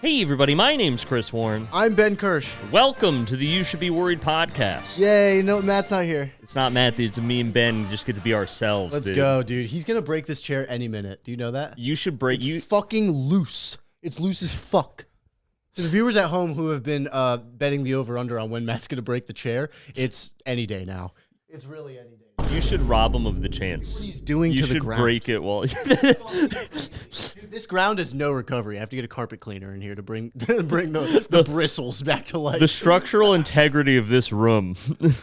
Hey everybody, my name's Chris Warren. I'm Ben Kirsch. Welcome to the You Should Be Worried podcast. Yay, no, Matt's not here. It's not Matt, it's me and Ben just get to be ourselves. Let's go, dude. He's gonna break this chair any minute. Do you know that? You should break It's fucking loose. It's loose as fuck. To the viewers at home who have been betting the over-under on when Matt's gonna break the chair, it's any day now. It's really any day. You should rob him of the chance. What he's doing you to the ground. You should break it while... Dude, this ground has no recovery. I have to get a carpet cleaner in here to bring the bristles back to life. The structural integrity of this room. Dude, the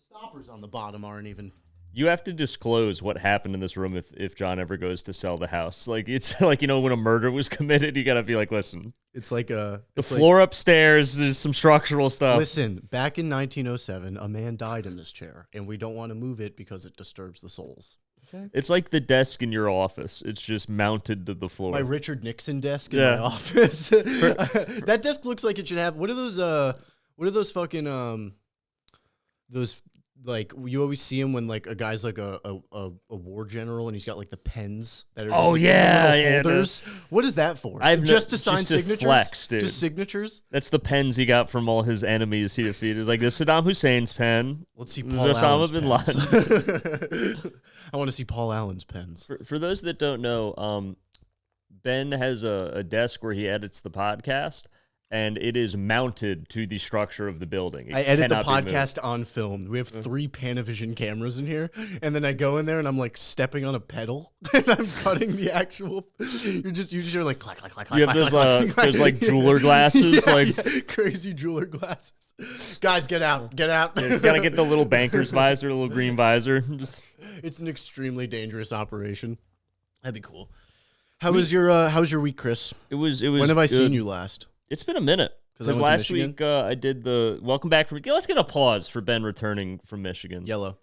stoppers on the bottom aren't even... You have to disclose what happened in this room if John ever goes to sell the house. Like, it's like, you know, when a murder was committed, you gotta be like, listen. It's like the floor upstairs, there's some structural stuff. Listen, back in 1907, a man died in this chair, and we don't want to move it because it disturbs the souls. Okay. It's like the desk in your office. It's just mounted to the floor. My Richard Nixon desk in my office. That desk looks like it should have. What are those fucking those, like, you always see them when like a guy's like a war general and he's got like the pens that are just, holders. What is that for? Just to sign signatures? Flex, dude. Just signatures? That's the pens he got from all his enemies he defeated. It's like this Saddam Hussein's pen. Let's see Paul Allen's pens. I want to see Paul Allen's pens. For those that don't know, Ben has a desk where he edits the podcast, and it is mounted to the structure of the building. I edit the podcast on film. We have 3 Panavision cameras in here, and then I go in there and I'm like stepping on a pedal, and I'm cutting the actual. You just hear like clack clack clack clack. You have those like jeweler glasses, crazy jeweler glasses. Guys, get out! Get out! You gotta get the little banker's visor, the little green visor. It's an extremely dangerous operation. That'd be cool. How was your week, Chris? It was. When have I seen you last? It's been a minute. Because last week I did the welcome back from... Let's get applause for Ben returning from Michigan. Yellow.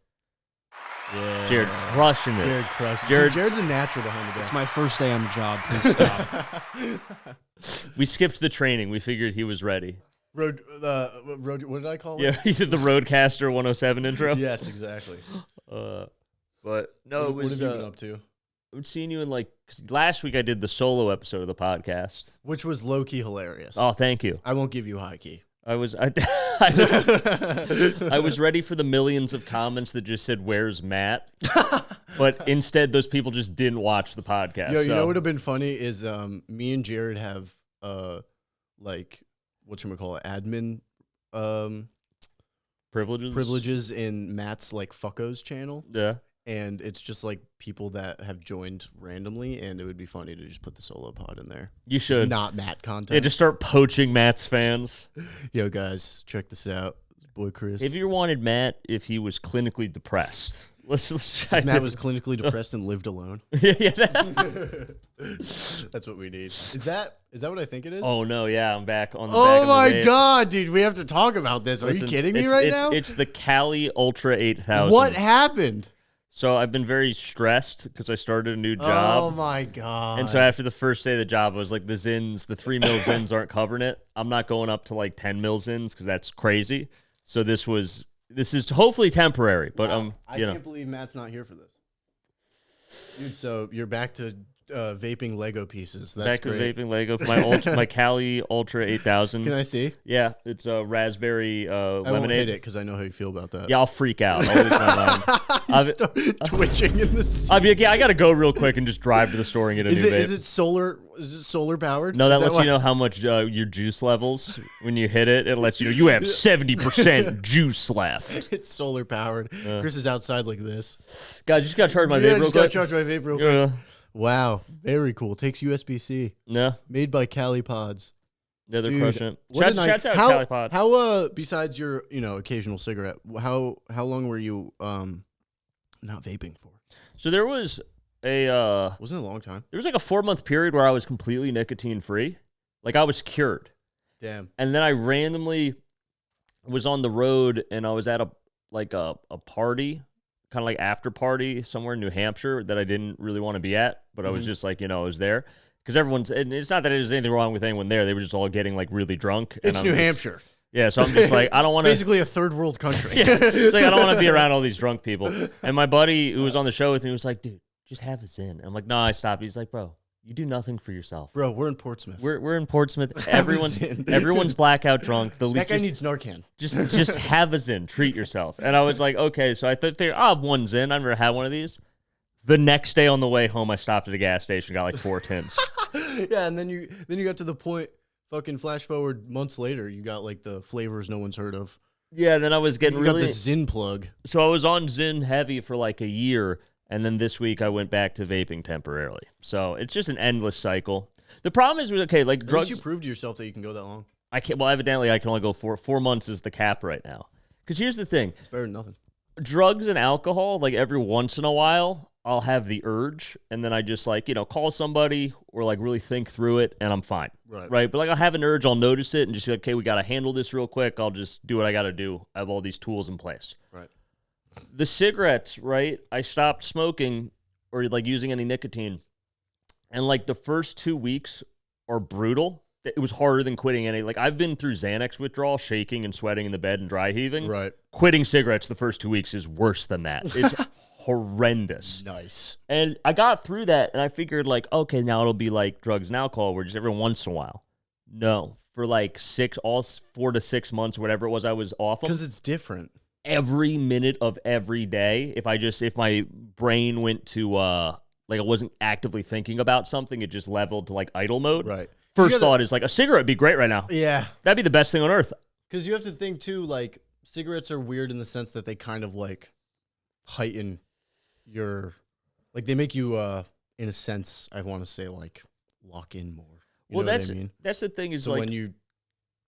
Yeah. Jared crushing it. Jared's a natural behind the desk. It's my first day on the job. Please stop. We skipped the training. We figured he was ready. Road. What did I call it? Yeah, he did the Roadcaster 107 intro. Yes, exactly. But no, what have you been up to? I'm seeing you in cause last week I did the solo episode of the podcast, which was low key hilarious. Oh, thank you. I won't give you high key. I was ready for the millions of comments that just said, "Where's Matt?" But instead, those people just didn't watch the podcast. Yo, you know what would have been funny is me and Jared have whatchamacallit, admin privileges in Matt's like fuckos channel. Yeah. And it's just like people that have joined randomly, and it would be funny to just put the solo pod in there. You should. Just not Matt content. Yeah, just start poaching Matt's fans. Yo, guys, check this out. Boy, Chris. Have you ever wanted Matt if he was clinically depressed? Let's try. Matt was clinically depressed and lived alone. Yeah. That's what we need. Is that what I think it is? Oh, no, yeah, I'm back on the Oh, my God, dude, we have to talk about this. Are you kidding me right now? It's the Cali Ultra 8000. What happened? So I've been very stressed because I started a new job. Oh, my God. And so after the first day of the job, I was like, the 3 mil Zins aren't covering it. I'm not going up to like 10 mil Zins because that's crazy. So this is hopefully temporary, but I can't believe Matt's not here for this. Dude, so you're back to vaping Lego pieces. That's back to great. vaping Lego. My Cali Ultra 8000. Can I see? Yeah, it's a raspberry lemonade. I won't hit it because I know how you feel about that. Yeah, I'll freak out. I'll lose my mind. You start twitching in the seat. I'll be like, yeah, I got to go real quick and just drive to the store and get a new vape. Is it solar powered? No, that lets you know how much your juice levels when you hit it. It lets you know you have 70% juice left. It's solar powered. Chris is outside like this. Guys, just got to charge my vape real quick. Got to charge my vape real quick. Wow, very cool. Takes USB-C. Yeah. Made by Cali Pods. Yeah, they're crushing it. Shouts out Cali Pods. How besides your occasional cigarette, how long were you not vaping for? So there was wasn't it a long time? There was like a 4-month period where I was completely nicotine free. Like I was cured. Damn. And then I randomly was on the road and I was at a party, kind of like after party somewhere in New Hampshire that I didn't really want to be at, but I was just like, I was there because and it's not that there's anything wrong with anyone there. They were just all getting like really drunk. It's New Hampshire. Yeah, so I'm just like, I don't want to. Basically a third world country. Yeah, it's like I don't want to be around all these drunk people. And my buddy who was on the show with me was like, dude, just have us in. I'm like, no, I stopped. He's like, bro, You do nothing for yourself. Bro, we're in Portsmouth. We're in Portsmouth. Have a Zyn. Everyone's blackout drunk. That guy needs Narcan. Just have a Zyn. Treat yourself. And I was like, okay. So I thought, I'll have one Zyn. I've never had one of these. The next day on the way home, I stopped at a gas station, got like 4 tints. Yeah, and then you got to the point. Fucking flash forward months later, you got like the flavors no one's heard of. Yeah, then I was getting you really got the Zyn plug. So I was on Zyn heavy for like a year, and then this week I went back to vaping temporarily. So it's just an endless cycle. The problem is, okay, like drugs. At least you proved to yourself that you can go that long. I can't. Well, evidently I can only go 4 months is the cap right now. Because here's the thing: It's better than nothing. drugs and alcohol, like every once in a while, I'll have the urge, and then I just like, call somebody or like really think through it, and I'm fine. Right. But like I'll have an urge, I'll notice it, and just be like, okay, we got to handle this real quick. I'll just do what I got to do. I have all these tools in place. Right. The cigarettes, right? I stopped smoking or like using any nicotine, and like the first 2 weeks are brutal. It was harder than quitting any. Like I've been through Xanax withdrawal, shaking and sweating in the bed and dry heaving. Right. Quitting cigarettes the first 2 weeks is worse than that. It's horrendous. Nice. And I got through that, and I figured like, okay, now it'll be like drugs and alcohol, where just every once in a while. No, for like 4 to 6 months, whatever it was, I was off. Because it's different. Every minute of every day, if my brain went to like I wasn't actively thinking about something, it just leveled to like idle mode. Right. First thought is like a cigarette would be great right now. Yeah. That'd be the best thing on earth. Because you have to think too, like cigarettes are weird in the sense that they kind of like heighten your, like they make you, in a sense, I want to say like lock in more. You know what I mean? That's the thing is So like when you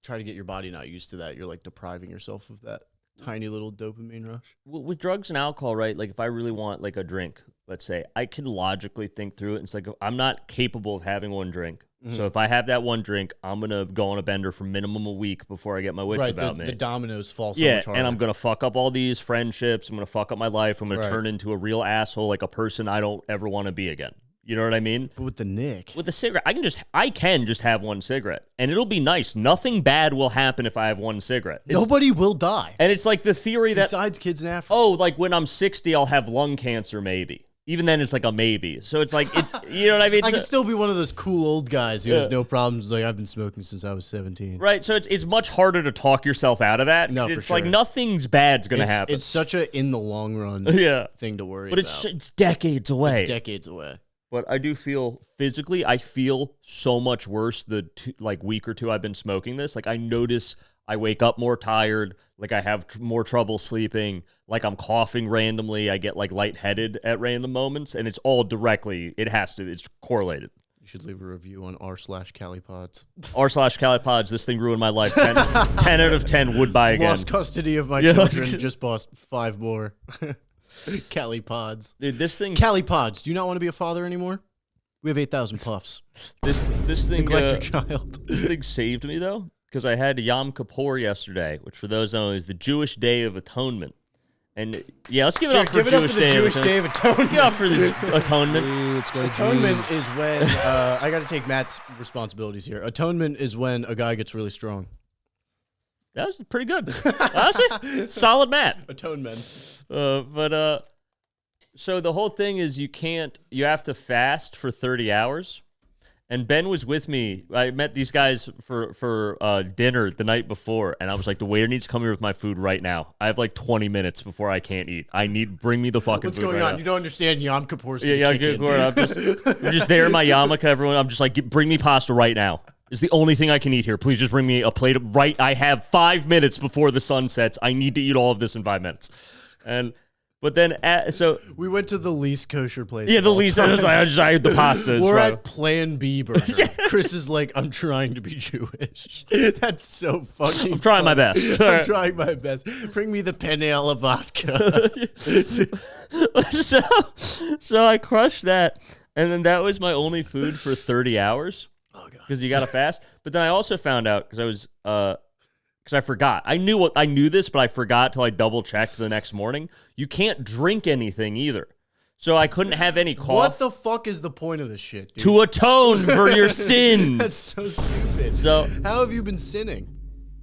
try to get your body not used to that, you're like depriving yourself of that tiny little dopamine rush. with drugs and alcohol, right? Like if I really want like a drink, let's say, I can logically think through it. It's like I'm not capable of having one drink. Mm-hmm. So if I have that one drink, I'm going to go on a bender for minimum a week before I get my wits about me. The dominoes fall so Yeah, much harder. and I'm going to fuck up all these friendships. I'm going to fuck up my life. I'm going to turn into a real asshole, like a person I don't ever want to be again. You know what I mean? But with the Nick. With the cigarette, I can just have one cigarette, and it'll be nice. Nothing bad will happen if I have one cigarette. Nobody will die. And it's like the theory that, besides kids in Africa. oh, like when I'm 60, I'll have lung cancer, maybe. Even then, it's like a maybe. So it's like, it's, you know what I mean? I could still be one of those cool old guys who has no problems. Like, I've been smoking since I was 17. Right, so it's much harder to talk yourself out of that. No, for it's sure. like nothing's bad's going to happen. It's such a in the long run yeah. thing to worry But about. it's decades away. It's decades away. But I do feel physically, I feel so much worse the week or two I've been smoking this. Like I notice I wake up more tired, like I have more trouble sleeping, like I'm coughing randomly, I get like lightheaded at random moments, and it's all directly, it's correlated. You should leave a review on r/CaliPods. r/CaliPods, this thing ruined my life. 10 out of 10 would buy again. Lost custody of my children, just bought 5 more. CaliPods. Dude, this thing... CaliPods, do you not want to be a father anymore? We have 8,000 puffs. This thing... Neglect your child. This thing saved me, though, because I had Yom Kippur yesterday, which for those who don't know is the Jewish Day of Atonement. And yeah, let's give it up for Jewish Day of Atonement. Give it up for the Atonement. Let's go Atonement is when, I got to take Matt's responsibilities here. Atonement is when a guy gets really strong. That was pretty good. Honestly, solid Matt. Atonement. So the whole thing is you have to fast for 30 hours. And Ben was with me. I met these guys for dinner the night before, and I was like, the waiter needs to come here with my food right now. I have like 20 minutes before I can't eat. Bring me the fucking What's food going right on? now. You don't understand Yom Kippur's Yeah, I'm just there in my yarmulke, everyone. I'm just like, bring me pasta right now. It's the only thing I can eat here. Please just bring me a plate of right. I have 5 minutes before the sun sets. I need to eat all of this in 5 minutes. But then, so we went to the least kosher place. Yeah, the least. I had the pasta. We're at Plan B Burger. Chris is like, I'm trying to be Jewish. That's so fucking. I'm trying my best. I'm trying my best. Bring me the penne alla vodka. So I crushed that, and then that was my only food for 30 hours. Oh god. Because you gotta fast. But then I also found out because I was because I forgot. I knew this, but I forgot till I double checked the next morning. You can't drink anything either. So I couldn't have any coffee. What the fuck is the point of this shit, dude? To atone for your sins. That's so stupid. So how have you been sinning?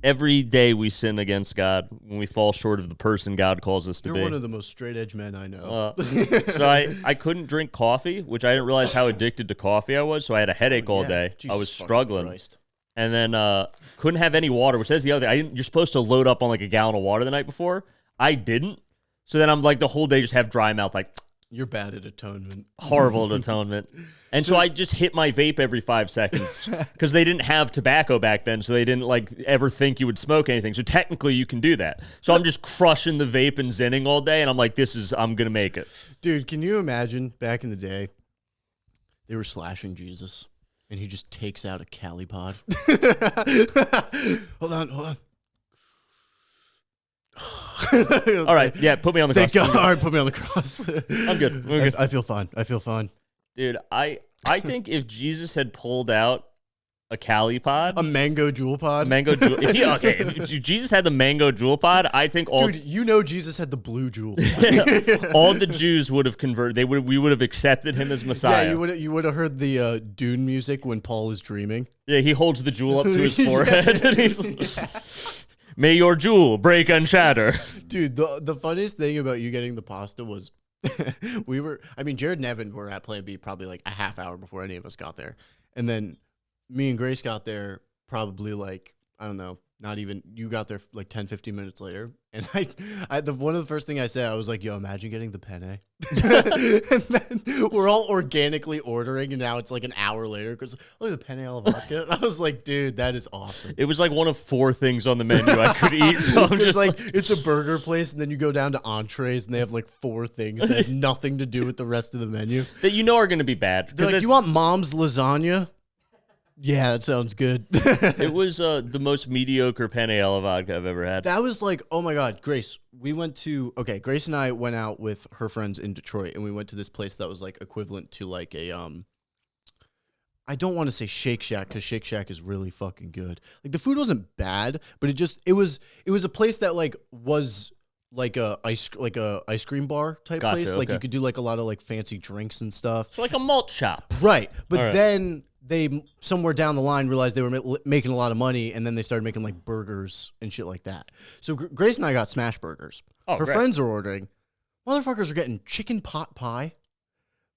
every day we sin against God when we fall short of the person God calls us to You're be. one of the most straight edge men I know. So I couldn't drink coffee, which I didn't realize how addicted to coffee I was. So I had a headache all day. Jesus I was fucking struggling. Christ. And then couldn't have any water, which that's the other thing. You're supposed to load up on like a gallon of water the night before. I didn't. So then I'm like the whole day just have dry mouth, like You're bad at atonement. horrible at atonement. And so I just hit my vape every 5 seconds because they didn't have tobacco back then, so they didn't like ever think you would smoke anything. So technically you can do that. So I'm just crushing the vape and zinning all day, and I'm like, I'm going to make it. Dude, can you imagine back in the day, they were slashing Jesus, and he just takes out a Cali pod. Hold on. All right, yeah, put me on the Thank cross. God. All right, put me on the cross. I'm good. We're good. I feel fine. Dude, I think if Jesus had pulled out a Cali pod, A mango jewel pod. mango jewel, if Jesus had the mango jewel pod, I think all Dude, you know Jesus had the blue jewel. all the Jews would have converted. We would have accepted him as Messiah. Yeah, you would have heard the Dune music when Paul is dreaming. Yeah, he holds the jewel up to his forehead. And he's, may your jewel break and shatter. Dude, the funniest thing about you getting the pasta was Jared and Evan were at Plan B probably like a half hour before any of us got there. And then me and Grace got there probably like, I don't know, not even, you got there like 10, 15 minutes later. And one of the first thing I said, I was like, yo, imagine getting the penne. And then we're all organically ordering, and now it's like an hour later because, look at the penne alla vodka. I was like, dude, that is awesome. It was like one of 4 things on the menu I could eat. So I'm It's just like it's a burger place, and then you go down to entrees, and they have like 4 things that have nothing to do with the rest of the menu. that are going to be bad. They're like, you want mom's lasagna? Yeah, that sounds good. It was the most mediocre penne alla vodka I've ever had. That was like, oh my God, Grace. Grace and I went out with her friends in Detroit, and we went to this place that was like equivalent to like a I don't want to say Shake Shack because Shake Shack is really fucking good. Like the food wasn't bad, but it was a place that like was like a ice cream bar type Gotcha, place. Like okay. you could do like a lot of like fancy drinks and stuff. So like a malt shop. Right. But All right. then they somewhere down the line realized they were making a lot of money, and then they started making like burgers and shit like that. So Grace and I got smash burgers. Oh, her great. friends are ordering. Motherfuckers are getting chicken pot pie.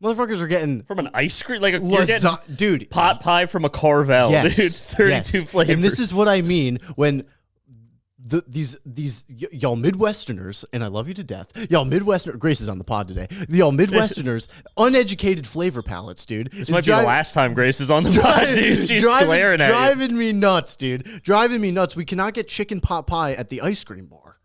Motherfuckers are getting From an ice cream, like you're getting dude. pot pie from a Carvel, Yes, dude. 32 yes. flavors. And this is what I mean when these y'all Midwesterners, and I love you to death, y'all Midwestern. Grace is on the pod today. Y'all Midwesterners, uneducated flavor palettes, dude. This might be the last time Grace is on the pod, dude. She's glaring at you. Driving me nuts, dude. Driving me nuts. We cannot get chicken pot pie at the ice cream bar.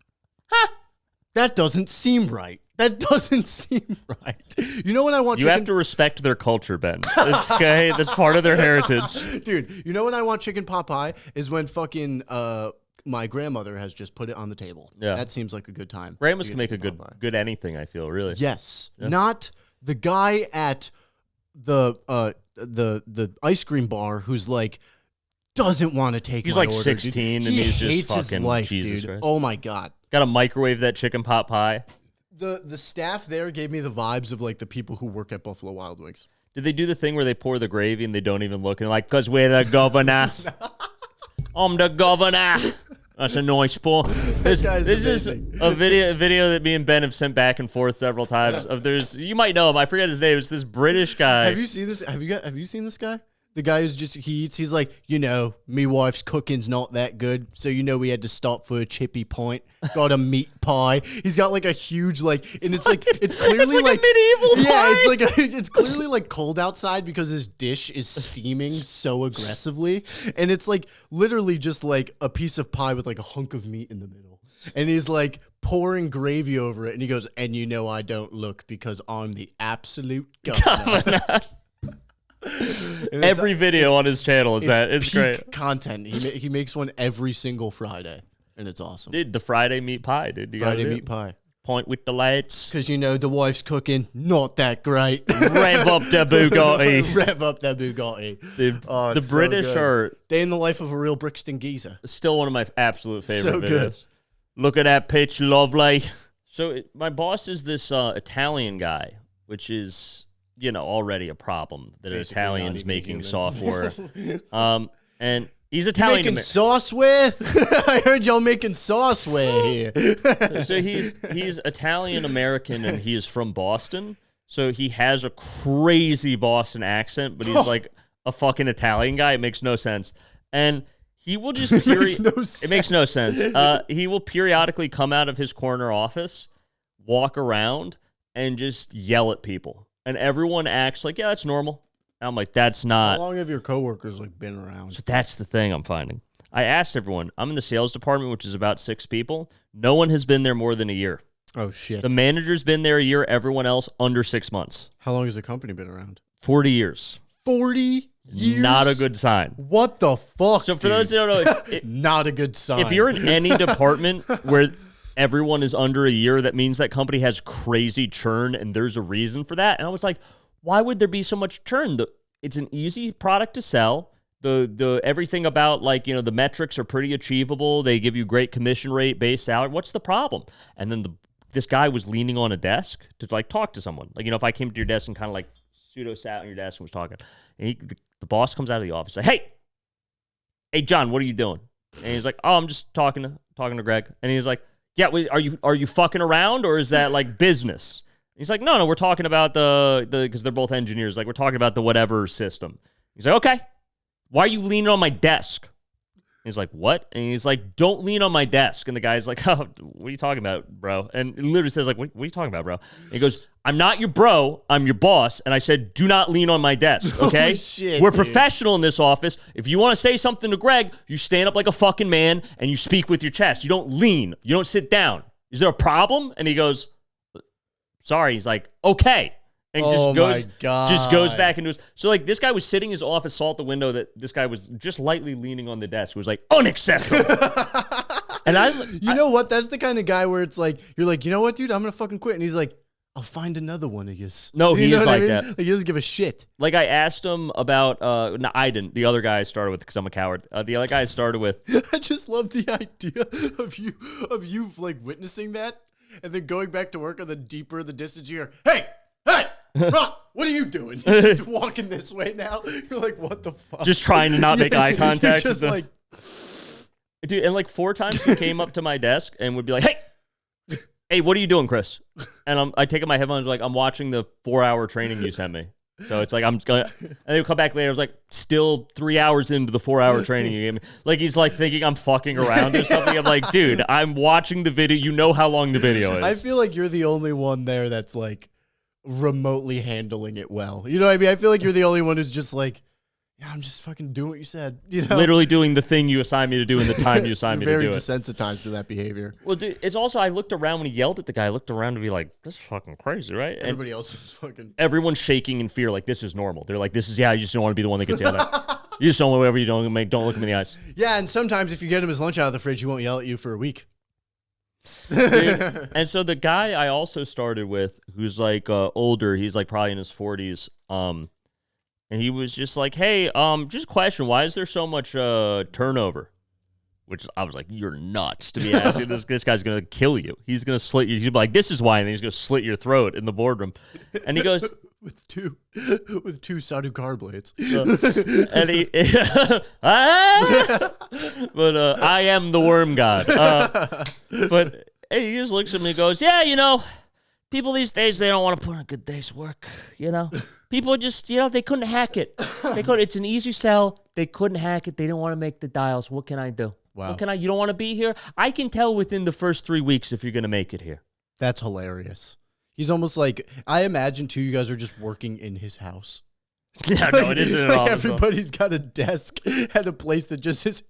That doesn't seem right. That doesn't seem right. You know when I want You have to respect their culture, Ben. It's okay. That's part of their heritage. Dude, you know when I want chicken pot pie is when fucking my grandmother has just put it on the table. Yeah. That seems like a good time. Grandmas to can get make a chicken pot pie. good anything, I feel, really. Yes. Not the guy at the ice cream bar who's like doesn't want to take He's my like order, 16 dude. and He he's just hates his fucking life, Jesus dude. Christ. Oh my God. Got to microwave that chicken pot pie. The staff there gave me the vibes of like the people who work at Buffalo Wild Wings. Did they do the thing where they pour the gravy and they don't even look and like, because we're the governor. I'm the governor. That's a nice pour. This guy's is amazing. a video that me and Ben have sent back and forth several times. You might know him. I forget his name. It's this British guy. Have you seen this? Have you seen this guy? The guy who's just he eats. He's like, me wife's cooking's not that good, so we had to stop for a chippy point. Got a meat pie. He's got like a huge and it's like it's clearly it's like a medieval pie. Yeah, it's clearly like cold outside because his dish is steaming so aggressively, and it's like literally just like a piece of pie with like a hunk of meat in the middle, and he's like pouring gravy over it, and he goes, and I don't look because I'm the absolute governor. Every video on his channel is that. It's peak great. content. He makes one every single Friday, and it's awesome. Dude, the Friday meat pie, dude. You Friday gotta do meat it. pie. Point with the lights. Because the wife's cooking, not that great. Rev up the Bugatti. Rev up that Bugatti. Oh, The it's so British good. are Day in the life of a real Brixton geezer. still one of my absolute favorite So videos. good. Look at that pitch, lovely. So my boss is this Italian guy, which is, already a problem that Basically Italians not even making human. software. And He's Italian. Making sauceware? I heard y'all making sauceware here. So he's Italian American and he is from Boston. So he has a crazy Boston accent, but he's like a fucking Italian guy. It makes no sense. And he will just it makes no sense. He will periodically come out of his corner office, walk around, and just yell at people. And everyone acts like, yeah, that's normal. And I'm like, that's not. How long have your coworkers like been around? So that's the thing I'm finding. I asked everyone. I'm in the sales department, which is about 6 people. No one has been there more than a year. Oh, shit. The manager's been there a year. Everyone else under 6 months. How long has the company been around? 40 years. 40 years? Not a good sign. What the fuck, So for those that don't know, not a good sign. if you're in any department where everyone is under a year, that means that company has crazy churn, and there's a reason for that. And I was like, why would there be so much churn? It's an easy product to sell. The everything about, like, you know, the metrics are pretty achievable. They give you great commission rate, base salary. What's the problem? And then this guy was leaning on a desk to like talk to someone. Like, you know, if I came to your desk and kind of like pseudo sat on your desk and was talking, and the boss comes out of the office like, hey, John, what are you doing? And he's like, oh, I'm just talking to Greg. And he's like, yeah, are you fucking around, or is that like business? And he's like, no, we're talking about the because they're both engineers. Like, we're talking about the whatever system. He's like, okay, why are you leaning on my desk? He's like, what? And he's like, don't lean on my desk. And the guy's like, oh, what are you talking about, bro? And it literally says, like, what are you talking about, bro? And he goes, I'm not your bro. I'm your boss. And I said, do not lean on my desk, okay? Holy shit, we're dude. professional in this office. If you want to say something to Greg, you stand up like a fucking man and you speak with your chest. You don't lean. You don't sit down. Is there a problem? And he goes, sorry. He's like, okay. And just goes back into his. So, like, this guy was sitting in his office, saw out the window that this guy was just lightly leaning on the desk. It was like, unacceptable. And you know what? That's the kind of guy where it's like, you're like, you know what, dude? I'm going to fucking quit. And he's like, I'll find another one of you. No, he is like that. Like, he doesn't give a shit. Like, I asked him about, no, I didn't. The other guy I started with, because I'm a coward. The other guy I started with. I just love the idea of you like witnessing that and then going back to work, and the deeper the distance you hear, hey, Ron, what are you doing? You're just walking this way now. You're like, what the fuck? Just trying to not make eye contact. You're just like, dude, and like 4 times he came up to my desk and would be like, hey, what are you doing, Chris? And I take out my headphones, like, I'm watching the 4-hour training you sent me. So it's like, I'm gonna, and they would come back later. I was like, still 3 hours into the 4-hour training you gave me. Like, he's like thinking I'm fucking around or something. I'm like, dude, I'm watching the video. You know how long the video is. I feel like you're the only one there that's like remotely handling it well. You know what I mean? I feel like you're the only one who's just like, yeah, I'm just fucking doing what you said. You know? Literally doing the thing you assigned me to do in the time you assigned me to do it. Very desensitized to that behavior. Well, dude, it's also, I looked around when he yelled at the guy. I looked around to be like, this is fucking crazy, right? Everybody else was fucking. Everyone's shaking in fear, like, this is normal. They're like, this is, yeah, you just don't want to be the one that gets yelled at. You just don't want whatever you don't make. Don't look him in the eyes. Yeah, and sometimes if you get him his lunch out of the fridge, he won't yell at you for a week. Dude, and so the guy I also started with, who's like older, he's like probably in his 40s, and he was just like, hey, just a question, why is there so much turnover? Which I was like, you're nuts to be asking. This guy's gonna kill you. He's gonna slit you. He's like, this is why, and then he's gonna slit your throat in the boardroom. And he goes, with two Sadu car blades. And he, but I am the worm god. But he just looks at me and goes, yeah, you know, people these days, they don't want to put in a good day's work, you know? People just, you know, they couldn't hack it. It's an easy sell. They couldn't hack it. They don't want to make the dials. What can I do? Wow. What can you don't want to be here? I can tell within the first 3 weeks if you're going to make it here. That's hilarious. He's almost like, I imagine too, you guys are just working in his house. Yeah, no, it isn't at all. Everybody's got a desk at a place that just is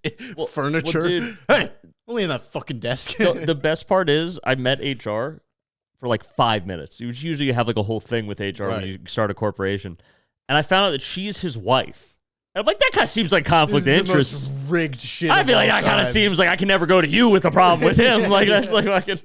furniture. Well, dude, hey, only in that fucking desk. The best part is I met HR for like 5 minutes. You usually have like a whole thing with HR when you start a corporation. And I found out that she's his wife. And I'm like, that kind of seems like conflict of interest. Most rigged shit. I feel like that kind of seems like I can never go to you with a problem with him. Like, that's like I can.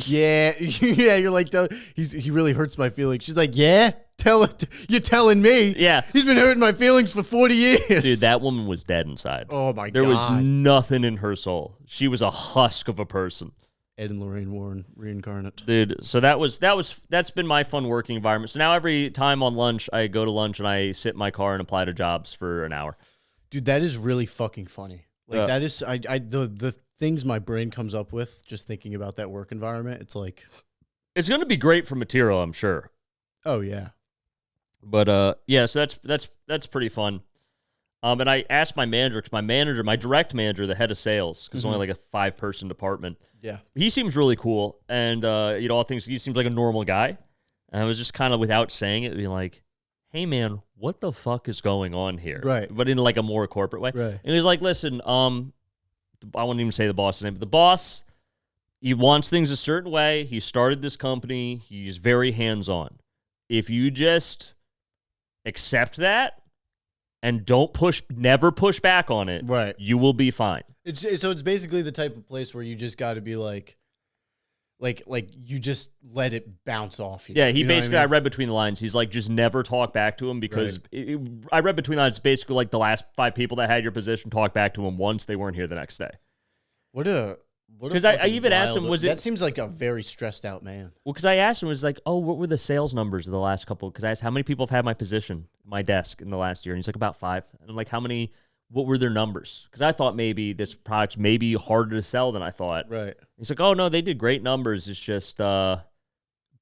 Yeah, yeah. You're like, he really hurts my feelings. She's like, yeah, tell it. You're telling me. Yeah, he's been hurting my feelings for 40 years. Dude, that woman was dead inside. Oh my god, there was nothing in her soul. She was a husk of a person. Ed and Lorraine Warren reincarnate. Dude, so that's been my fun working environment. So now every time on lunch, I go to lunch and I sit in my car and apply to jobs for an hour. Dude, that is really fucking funny. Like that is the things my brain comes up with just thinking about that work environment. It's like, it's going to be great for material, I'm sure. oh yeah. But yeah, so that's pretty fun. And I asked my manager, because my direct manager, the head of sales, because it's only like a 5-person department. Yeah. He seems really cool, and all things. He seems like a normal guy. And I was just kind of, without saying it, being like, "Hey man, what the fuck is going on here?" Right. But in like a more corporate way. Right. And he was like, "Listen, I wouldn't even say the boss's name, but the boss, he wants things a certain way. He started this company. He's very hands-on. If you just accept that and never push back on it, Right. you will be fine." So it's basically the type of place where you just got to be like you just let it bounce off you. Yeah, he You know what basically, I I mean? read between the lines. He's like, just never talk back to him, because I read between the lines. Basically, like the last 5 people that had your position, talk back to him once, they weren't here the next day. What a 'Cause I even asked him, was it- that seems like a very stressed out man. Well, because I asked him, it was like, "Oh, what were the sales numbers of the last couple?" Because I asked, "How many people have had my position, my desk, in the last year?" And he's like, "About 5." And I'm like, what were their numbers? Because I thought maybe this product's maybe harder to sell than I thought. Right. He's like, "Oh, no, they did great numbers. It's just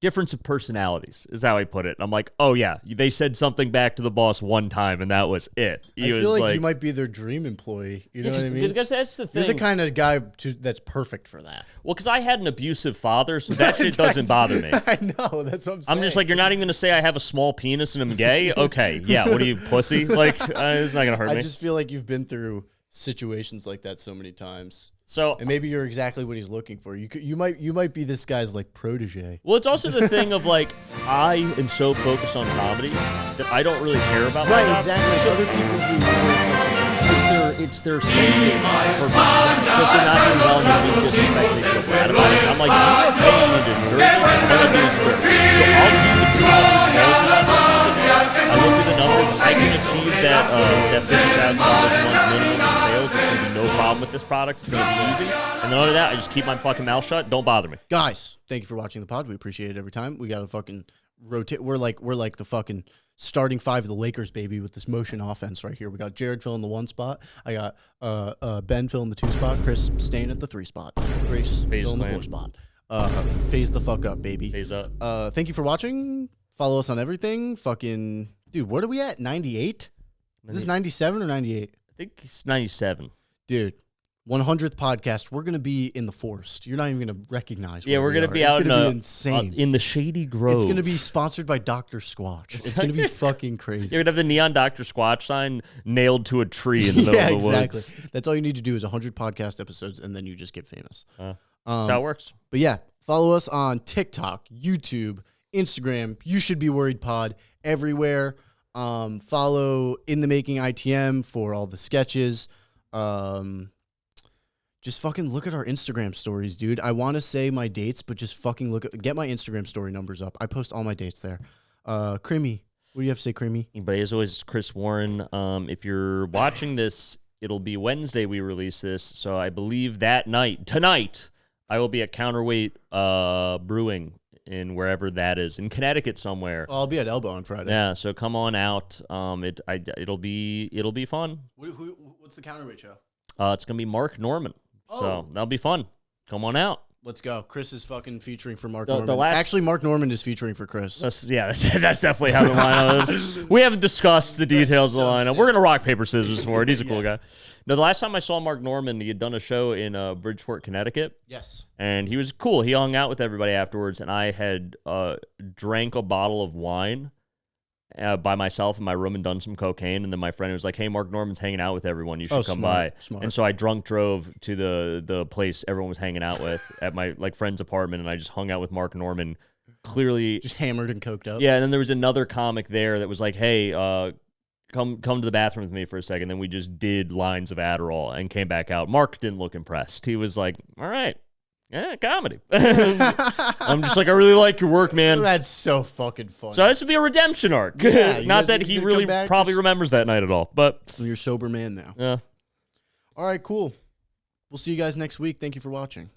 difference of personalities," is how he put it. And I'm like, "Oh, yeah, they said something back to the boss one time, and that was it." I feel like you might be their dream employee. You know what I mean? Because that's the thing. You're the kind of guy that's perfect for that. Well, because I had an abusive father, so that shit doesn't bother me. I know. That's what I'm saying. I'm just like, you're not even going to say I have a small penis and I'm gay? Okay, yeah, what are you, pussy? Like, it's not going to hurt me. I just feel like you've been through situations like that so many times. So, And maybe you're exactly what he's looking for. You might be this guy's like protege. well, it's also the thing of like, I am so focused on comedy that I don't really care about my Right, job. exactly. So Other people who it's their sense of purpose. So if they're not doing well and they're being disrespectful, they feel bad about it. I'm like, you're not paying me to endure this. All I do is work. So I'll do the 200 calls in that month. I look at the numbers. I can achieve that $50,000 a month minimum in sales. There's going to be no problem with this product. It's going to be easy. And then other than that, I just keep my fucking mouth shut. Don't bother me. guys, thank you for watching the pod. We appreciate it every time. We got to fucking rotate. We're like the fucking starting 5 of the Lakers, baby, with this motion offense right here. We got Jared filling the 1 spot. I got Ben filling the 2 spot. Chris staying at the 3 spot. Grace filling the 4 spot. Phase the fuck up, baby. Phase up. Thank you for watching. Follow us on everything. Fucking dude, what are we at? 98? Is this 97 or 98? I think it's 97. Dude, 100th podcast. We're gonna be in the forest. You're not even gonna recognize. Yeah, where we're we going to are. be It's out gonna be insane. in the Shady Grove. It's gonna be sponsored by Dr. Squatch. It's gonna be fucking crazy. You're going to have the neon Dr. Squatch sign nailed to a tree in the middle Yeah, of the exactly. woods. That's all you need to do is 100 podcast episodes, and then you just get famous. That's how it works. But yeah, follow us on TikTok, YouTube, Instagram. You Should Be Worried Pod everywhere. Follow In the Making ITM for all the sketches. Just fucking look at our Instagram stories, dude. I want to say my dates, but just fucking get my Instagram story numbers up. I post all my dates there. Creamy, what do you have to say, Creamy? But as always, it's Chris Warren. If you're watching this, it'll be Wednesday we release this. So I believe tonight, I will be at Counterweight Brewing in wherever that is, in Connecticut somewhere. I'll be at Elbow on Friday. Yeah, so come on out. It'll be fun. What's the counterweight show? It's gonna be Mark Norman. So that'll be fun. Come on out. Let's go. Chris is fucking featuring for Mark The Norman. last- Actually, Mark Norman is featuring for Chris. That's definitely how the lineup is. We haven't discussed the details of the lineup. We're gonna rock paper scissors for it. He's a cool guy. No, the last time I saw Mark Norman, he had done a show in Bridgeport, Connecticut, Yes. and he was cool. He hung out with everybody afterwards, and I had drank a bottle of wine by myself in my room and done some cocaine. And then my friend was like, "Hey, Mark Norman's hanging out with everyone. You should come by." Smart. And so I drunk drove to the place everyone was hanging out with at my friend's apartment, and I just hung out with Mark Norman. Clearly, Just hammered and coked up. yeah. And then there was another comic there that was like, "Hey, come to the bathroom with me for a second." Then we just did lines of Adderall and came back out. Mark didn't look impressed. He was like, "All right, yeah, comedy." I'm just like, "I really like your work, man." That's so fucking funny. So this would be a redemption arc. Yeah, you Not guys that are he gonna really come back, probably just- remembers that night at all, but You're a sober man now. yeah. All right, cool. We'll see you guys next week. Thank you for watching.